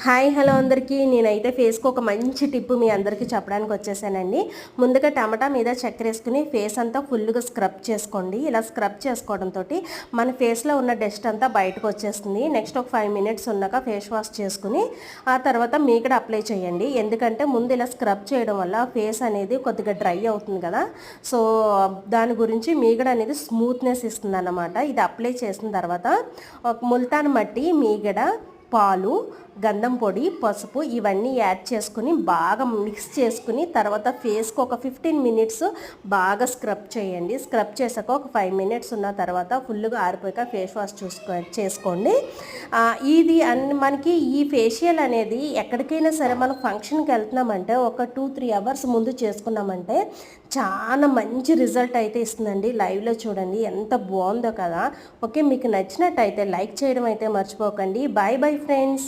Hi hello అందరికీ నేనైతే ఫేస్కి ఒక మంచి టిప్ మీ అందరికీ చెప్పడానికి వచ్చేసానండి. ముందుగా టమాటా మీద చక్కెర వేసుకుని ఫేస్ అంతా ఫుల్గా స్క్రబ్ చేసుకోండి. ఇలా స్క్రబ్ చేసుకోవడంతో మన ఫేస్లో ఉన్న డస్ట్ అంతా బయటకు వచ్చేస్తుంది. నెక్స్ట్ ఒక 5 మినిట్స్ ఉన్నాక ఫేస్ వాష్ చేసుకుని ఆ తర్వాత మీగడ అప్లై చేయండి. ఎందుకంటే ముందు ఇలా స్క్రబ్ చేయడం వల్ల ఫేస్ అనేది కొద్దిగా డ్రై అవుతుంది కదా, సో దాని గురించి మీగడ అనేది స్మూత్నెస్ ఇస్తుంది అన్నమాట. ఇది అప్లై చేసిన తర్వాత ఒక ముల్తాన్ మట్టి, మీగడ, పాలు, గంధం పొడి, పసుపు ఇవన్నీ యాడ్ చేసుకుని బాగా మిక్స్ చేసుకుని తర్వాత ఫేస్కి ఒక 15 మినిట్స్ బాగా స్క్రబ్ చేయండి. స్క్రబ్ చేసాక ఒక 5 మినిట్స్ ఉన్న తర్వాత ఫుల్గా ఆరిపోయాక ఫేస్ వాష్ చేసుకోండి. ఇది మనకి ఈ ఫేషియల్ అనేది ఎక్కడికైనా సరే మనం ఫంక్షన్కి వెళ్తున్నామంటే ఒక 2-3 అవర్స్ ముందు చేసుకున్నామంటే చాలా మంచి రిజల్ట్ అయితే ఇస్తుందండి. లైవ్లో చూడండి ఎంత బాగుందో కదా. ఓకే, మీకు నచ్చినట్టయితే లైక్ చేయడం అయితే మర్చిపోకండి. Bye bye friends.